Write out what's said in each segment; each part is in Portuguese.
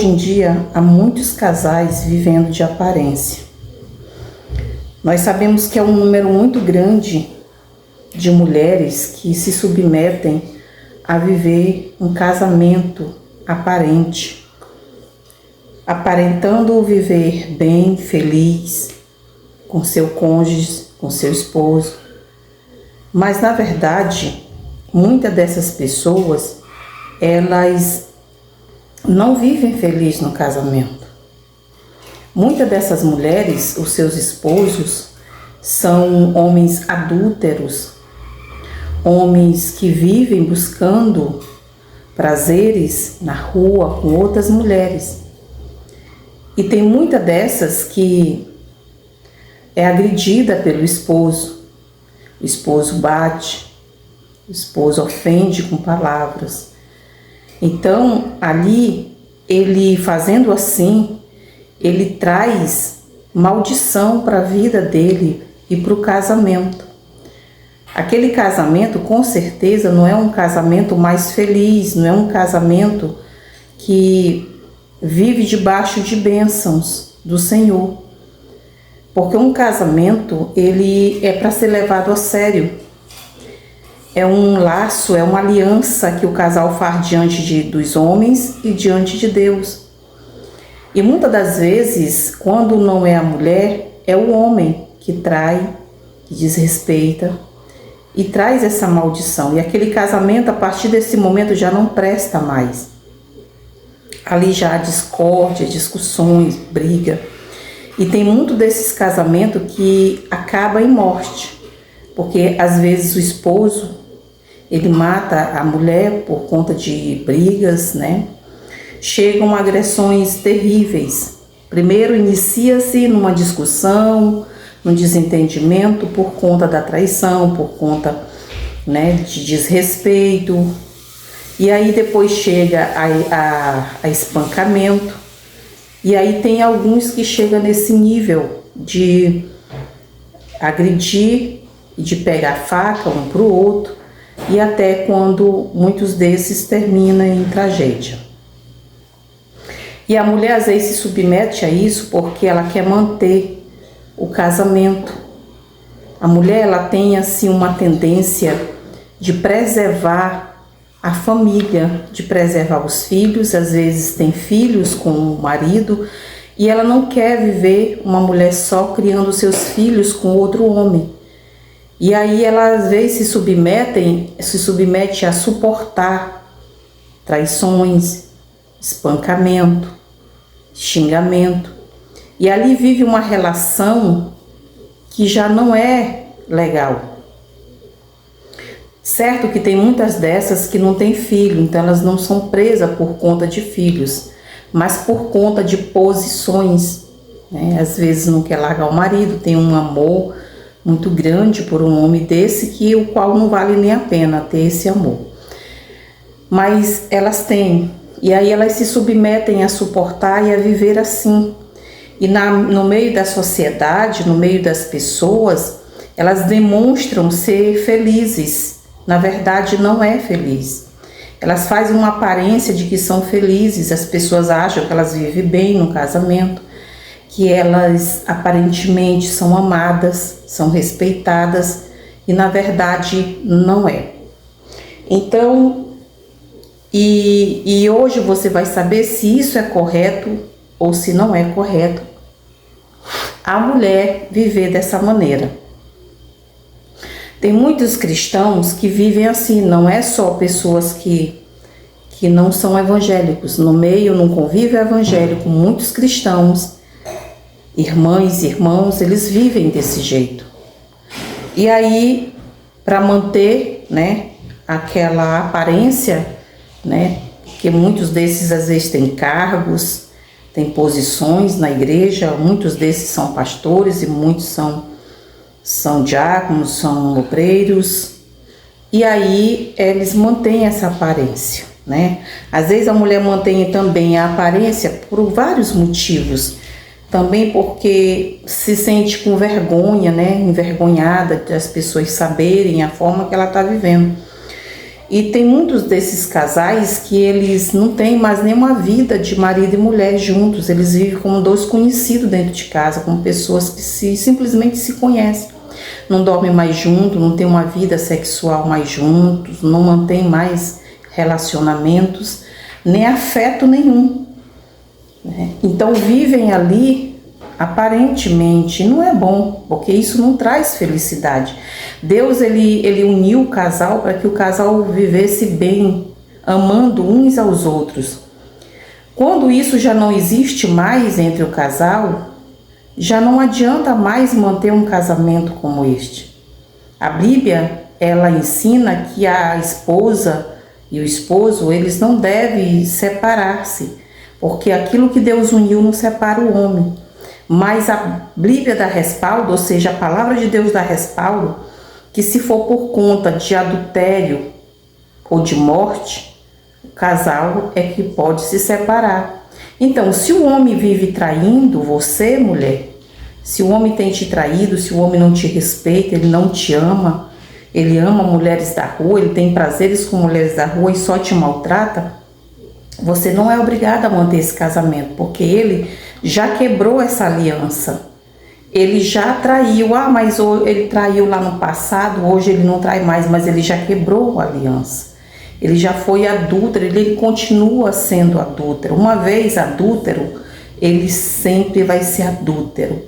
Hoje em dia, há muitos casais vivendo de aparência. Nós sabemos que é um número muito grande de mulheres que se submetem a viver um casamento aparente, aparentando viver bem, feliz, com seu cônjuge, com seu esposo. Mas, na verdade, muitas dessas pessoas, elas não vivem felizes no casamento. Muitas dessas mulheres, os seus esposos, são homens adúlteros, homens que vivem buscando prazeres na rua com outras mulheres. E tem muitas dessas que é agredida pelo esposo. O esposo bate, o esposo ofende com palavras. Então, ali, ele fazendo assim, ele traz maldição para a vida dele e para o casamento. Aquele casamento, com certeza, não é um casamento mais feliz, não é um casamento que vive debaixo de bênçãos do Senhor. Porque um casamento, ele é para ser levado a sério. É um laço, é uma aliança que o casal faz diante dos homens e diante de Deus. E muitas das vezes, quando não é a mulher, é o homem que trai, que desrespeita e traz essa maldição. E aquele casamento, a partir desse momento, já não presta mais. Ali já há discórdia, discussões, briga. E tem muito desses casamentos que acaba em morte. Porque às vezes o esposo, ele mata a mulher por conta de brigas, né? Chegam agressões terríveis. Primeiro inicia-se numa discussão, num desentendimento por conta da traição, por conta, né, de desrespeito. E aí depois chega a espancamento. E aí tem alguns que chegam nesse nível de agredir, de pegar faca um para o outro, e até quando muitos desses terminam em tragédia. E a mulher às vezes se submete a isso porque ela quer manter o casamento. A mulher, ela tem assim uma tendência de preservar a família, de preservar os filhos. Às vezes tem filhos com o marido e ela não quer viver uma mulher só criando seus filhos com outro homem. E aí ela às vezes se submete a suportar traições, espancamento, xingamento. E ali vive uma relação que já não é legal. Certo que tem muitas dessas que não têm filho, então elas não são presas por conta de filhos, mas por conta de posições, né? Às vezes não quer largar o marido, tem um amor muito grande por um homem desse, o qual não vale nem a pena ter esse amor. Mas elas têm, e aí elas se submetem a suportar e a viver assim. E no meio da sociedade, no meio das pessoas, elas demonstram ser felizes. Na verdade, não é feliz. Elas fazem uma aparência de que são felizes, as pessoas acham que elas vivem bem no casamento, que elas aparentemente são amadas, são respeitadas, e na verdade não é. Então, e hoje você vai saber se isso é correto ou se não é correto a mulher viver dessa maneira. Tem muitos cristãos que vivem assim, não é só pessoas que não são evangélicos. No meio, num convívio evangélico, muitos cristãos, irmãs e irmãos, eles vivem desse jeito. E aí, para manter, né, aquela aparência, né, que muitos desses às vezes têm cargos, têm posições na igreja, muitos desses são pastores e muitos são diáconos, são obreiros, e aí eles mantêm essa aparência, né? Às vezes a mulher mantém também a aparência por vários motivos, também porque se sente com vergonha, né? Envergonhada das pessoas saberem a forma que ela está vivendo. E tem muitos desses casais que eles não têm mais nenhuma vida de marido e mulher juntos. Eles vivem como dois conhecidos dentro de casa, como pessoas que simplesmente se conhecem. Não dormem mais juntos, não tem uma vida sexual mais juntos, não mantém mais relacionamentos, nem afeto nenhum, né? Então vivem ali aparentemente, não é bom, porque isso não traz felicidade. Deus ele uniu o casal para que o casal vivesse bem, amando uns aos outros. Quando isso já não existe mais entre o casal, já não adianta mais manter um casamento como este. A Bíblia, ela ensina que a esposa e o esposo, eles não devem separar-se, porque aquilo que Deus uniu não separa o homem. Mas a Bíblia dá respaldo, ou seja, a palavra de Deus dá respaldo, que se for por conta de adultério ou de morte, o casal é que pode se separar. Então, se o homem vive traindo você, mulher, se o homem tem te traído, se o homem não te respeita, ele não te ama, ele ama mulheres da rua, ele tem prazeres com mulheres da rua e só te maltrata, você não é obrigada a manter esse casamento, porque ele já quebrou essa aliança. Ele já traiu, mas ele traiu lá no passado, hoje ele não trai mais, mas ele já quebrou a aliança. Ele já foi adúltero, ele continua sendo adúltero. Uma vez adúltero, ele sempre vai ser adúltero,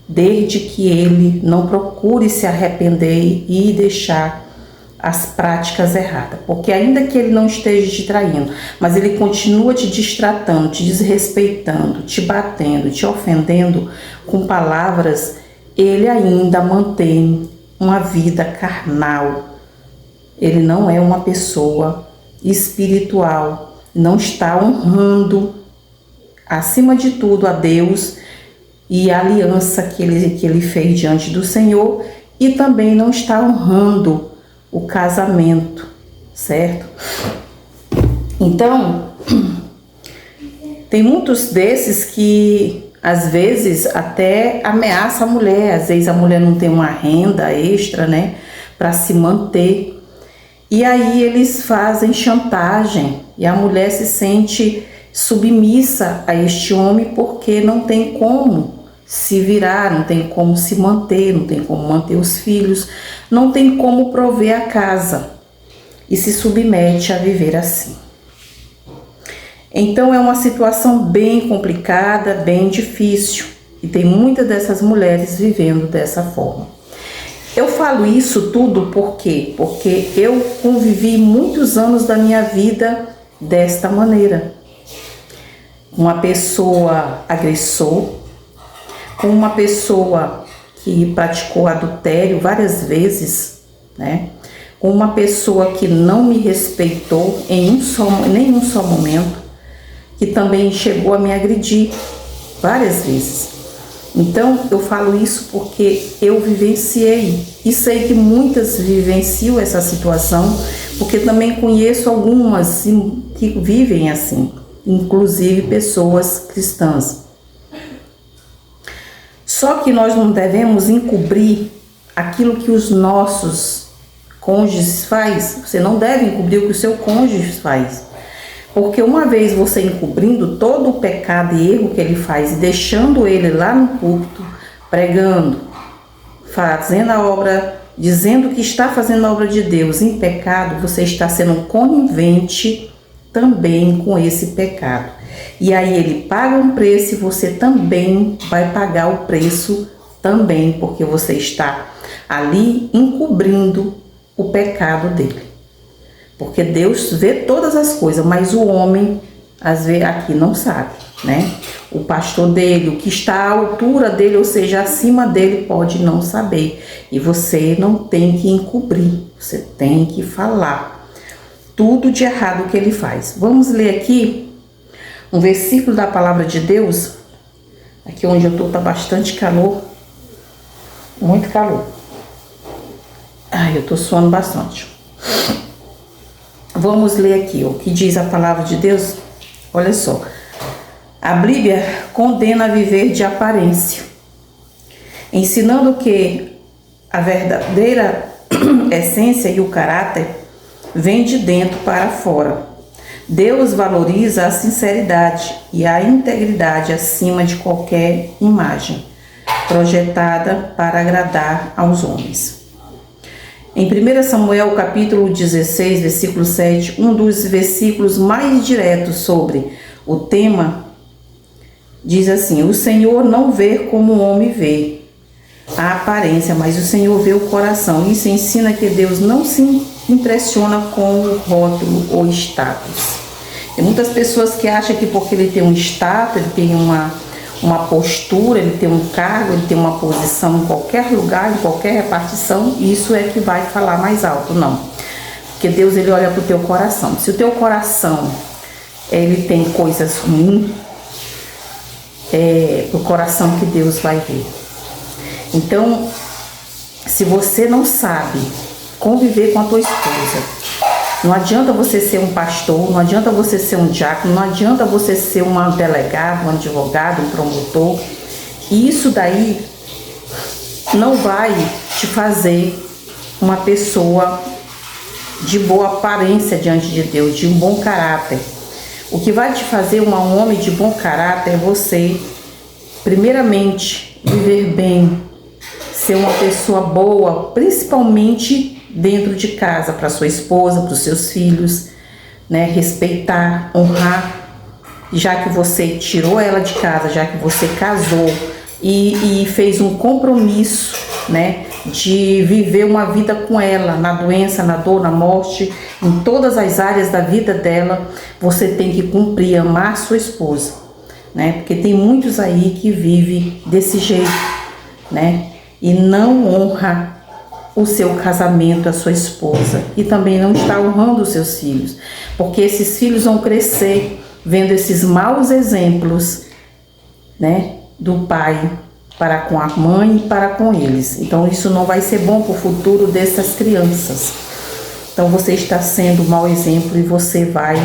desde que ele não procure se arrepender e deixar as práticas erradas. Porque ainda que ele não esteja te traindo, mas ele continua te destratando, te desrespeitando, te batendo, te ofendendo com palavras, ele ainda mantém uma vida carnal. Ele não é uma pessoa espiritual, não está honrando, acima de tudo, a Deus e a aliança que ele fez diante do Senhor, e também não está honrando o casamento, certo? Então, tem muitos desses que às vezes até ameaça a mulher, às vezes a mulher não tem uma renda extra, né, para se manter. E aí eles fazem chantagem e a mulher se sente submissa a este homem porque não tem como se virar, não tem como se manter, não tem como manter os filhos, não tem como prover a casa e se submete a viver assim. Então é uma situação bem complicada, bem difícil, e tem muitas dessas mulheres vivendo dessa forma. Eu falo isso tudo por quê? Porque eu convivi muitos anos da minha vida desta maneira. Uma pessoa agressor, com uma pessoa que praticou adultério várias vezes, né? Com uma pessoa que não me respeitou em nenhum só momento, que também chegou a me agredir várias vezes. Então, eu falo isso porque eu vivenciei e sei que muitas vivenciam essa situação, porque também conheço algumas que vivem assim, inclusive pessoas cristãs. Só que nós não devemos encobrir aquilo que os nossos cônjuges faz. Você não deve encobrir o que o seu cônjuge faz. Porque uma vez você encobrindo todo o pecado e erro que ele faz e deixando ele lá no púlpito, pregando, fazendo a obra, dizendo que está fazendo a obra de Deus em pecado, você está sendo conivente também com esse pecado. E aí ele paga um preço e você também vai pagar o preço também, porque você está ali encobrindo o pecado dele. Porque Deus vê todas as coisas, mas o homem, às vezes, aqui não sabe, né? O pastor dele, o que está à altura dele, ou seja, acima dele, pode não saber. E você não tem que encobrir, você tem que falar tudo de errado que ele faz. Vamos ler aqui um versículo da palavra de Deus. Aqui onde eu estou tá bastante calor, muito calor. Ai, eu estou suando bastante. Vamos ler aqui o que diz a palavra de Deus. Olha só. A Bíblia condena a viver de aparência, ensinando que a verdadeira essência e o caráter vem de dentro para fora. Deus valoriza a sinceridade e a integridade acima de qualquer imagem projetada para agradar aos homens. Em 1 Samuel capítulo 16, versículo 7, um dos versículos mais diretos sobre o tema, diz assim: o Senhor não vê como o homem vê a aparência, mas o Senhor vê o coração. Isso ensina que Deus não se impressiona com o rótulo ou status. Tem muitas pessoas que acham que porque ele tem um status, ele tem uma postura, ele tem um cargo, ele tem uma posição em qualquer lugar, em qualquer repartição, isso é que vai falar mais alto. Não. Porque Deus, ele olha para o teu coração. Se o teu coração ele tem coisas ruins, é o coração que Deus vai ver. Então, se você não sabe conviver com a tua esposa, não adianta você ser um pastor, não adianta você ser um diácono, não adianta você ser um delegado, um advogado, um promotor. Isso daí não vai te fazer uma pessoa de boa aparência diante de Deus, de um bom caráter. O que vai te fazer um homem de bom caráter é você, primeiramente, viver bem, ser uma pessoa boa, principalmente dentro de casa, para sua esposa, para os seus filhos, né? Respeitar, honrar, já que você tirou ela de casa, já que você casou e fez um compromisso, né? De viver uma vida com ela, na doença, na dor, na morte, em todas as áreas da vida dela, você tem que cumprir, amar sua esposa, né? Porque tem muitos aí que vivem desse jeito, né? E não honra o seu casamento, a sua esposa, e também não está honrando os seus filhos, porque esses filhos vão crescer vendo esses maus exemplos, né, do pai para com a mãe e para com eles. Então isso não vai ser bom para o futuro dessas crianças. Então você está sendo um mau exemplo e você vai,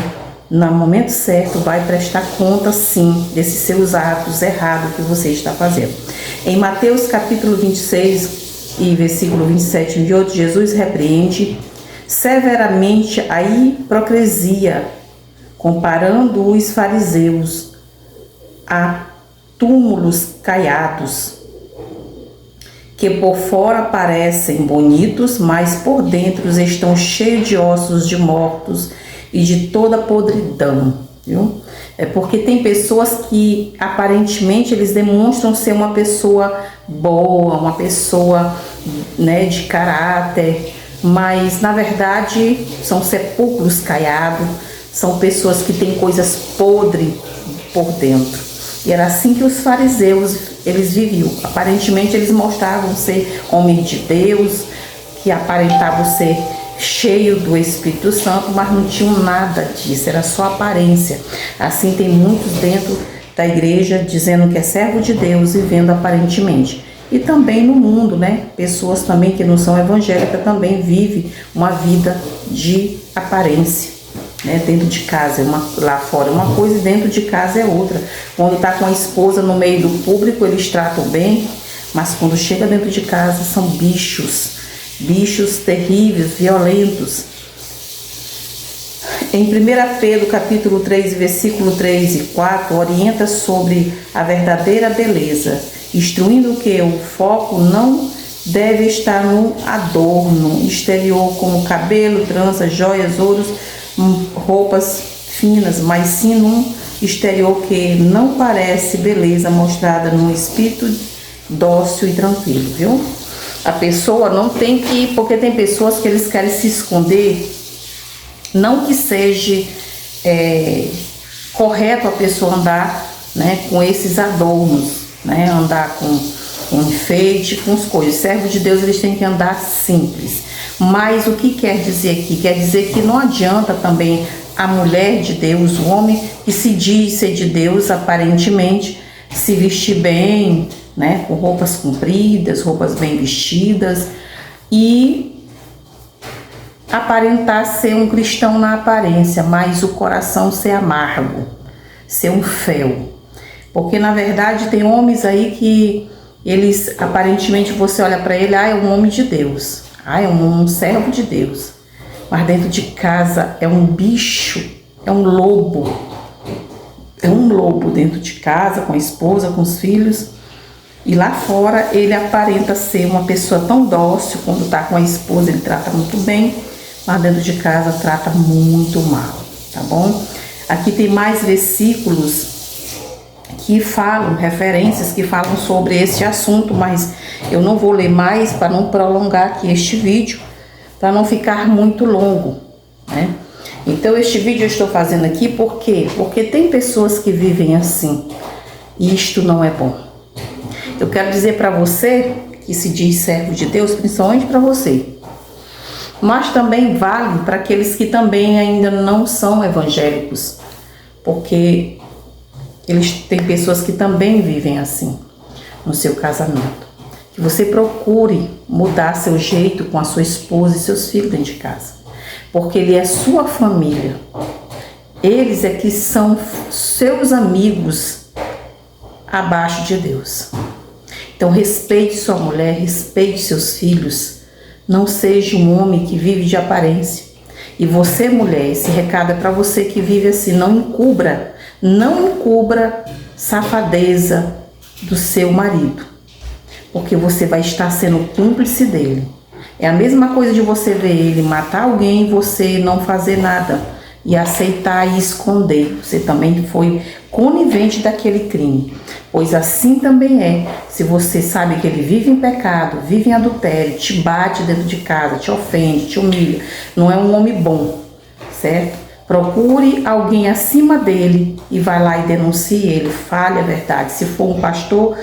no momento certo, vai prestar conta sim desses seus atos errados que você está fazendo. Em Mateus capítulo 26 e versículo 27 em diante, Jesus repreende severamente a hipocrisia, comparando os fariseus a túmulos caiados, que por fora parecem bonitos, mas por dentro estão cheios de ossos de mortos e de toda podridão, viu? É porque tem pessoas que aparentemente eles demonstram ser uma pessoa boa, uma pessoa, né, de caráter, mas na verdade são sepulcros caiados, são pessoas que têm coisas podres por dentro. E era assim que os fariseus eles viviam. Aparentemente eles mostravam ser homens de Deus, que aparentavam ser cheio do Espírito Santo, mas não tinham nada disso, era só aparência. Assim tem muitos dentro da igreja dizendo que é servo de Deus e vivendo aparentemente. E também no mundo, né? Pessoas também que não são evangélicas também vivem uma vida de aparência, né? Dentro de casa, lá fora é uma coisa e dentro de casa é outra. Quando está com a esposa no meio do público, eles tratam bem, mas quando chega dentro de casa são bichos terríveis, violentos. Em 1 Pedro capítulo 3, versículo 3 e 4, orienta sobre a verdadeira beleza, instruindo que o foco não deve estar no adorno exterior, como cabelo, tranças, joias, ouros, roupas finas, mas sim num exterior que não parece beleza mostrada num espírito dócil e tranquilo, viu? A pessoa não tem que, porque tem pessoas que eles querem se esconder, não que seja correto a pessoa andar, né, com esses adornos, né, andar com enfeite, com as coisas. Servo de Deus, eles têm que andar simples. Mas o que quer dizer aqui? Quer dizer que não adianta também a mulher de Deus, o homem que se diz ser de Deus, aparentemente, se vestir bem, né, com roupas compridas, roupas bem vestidas e aparentar ser um cristão na aparência, mas o coração ser amargo, ser um fel. Porque na verdade tem homens aí que eles aparentemente você olha para ele, é um homem de Deus, é um servo de Deus. mas dentro de casa é um bicho, é um lobo. É um lobo dentro de casa, com a esposa, com os filhos. E lá fora ele aparenta ser uma pessoa tão dócil, quando tá com a esposa ele trata muito bem, mas dentro de casa trata muito mal, tá bom? Aqui tem mais versículos que falam, referências que falam sobre esse assunto, mas eu não vou ler mais para não prolongar aqui este vídeo, para não ficar muito longo, né? Então este vídeo eu estou fazendo aqui por quê? Porque tem pessoas que vivem assim, e isto não é bom. Eu quero dizer para você, que se diz servo de Deus, principalmente para você, mas também vale para aqueles que também ainda não são evangélicos, porque tem pessoas que também vivem assim no seu casamento. Que você procure mudar seu jeito com a sua esposa e seus filhos dentro de casa, porque ele é sua família. Eles é que são seus amigos abaixo de Deus. Então respeite sua mulher, respeite seus filhos. Não seja um homem que vive de aparência. E você, mulher, esse recado é para você que vive assim. Não encubra safadeza do seu marido, porque você vai estar sendo cúmplice dele. É a mesma coisa de você ver ele matar alguém e você não fazer nada e aceitar e esconder. Você também foi conivente daquele crime. Pois assim também é, se você sabe que ele vive em pecado, vive em adultério, te bate dentro de casa, te ofende, te humilha, não é um homem bom, certo? Procure alguém acima dele e vai lá e denuncie ele, fale a verdade. Se for um pastor,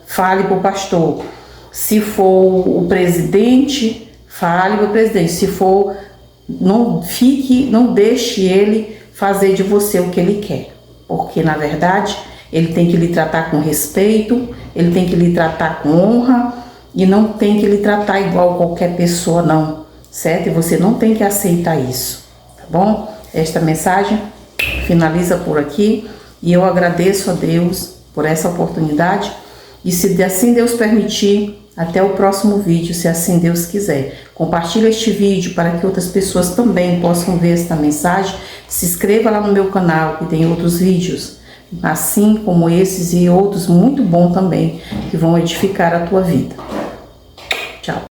fale para o pastor. Se for o presidente, fale para o presidente. Se for, não deixe ele fazer de você o que ele quer, porque na verdade ele tem que lhe tratar com respeito, ele tem que lhe tratar com honra e não tem que lhe tratar igual qualquer pessoa não, certo? E você não tem que aceitar isso, tá bom? Esta mensagem finaliza por aqui e eu agradeço a Deus por essa oportunidade e se assim Deus permitir, até o próximo vídeo, se assim Deus quiser. Compartilhe este vídeo para que outras pessoas também possam ver esta mensagem. Se inscreva lá no meu canal que tem outros vídeos, assim como esses e outros muito bons também, que vão edificar a tua vida.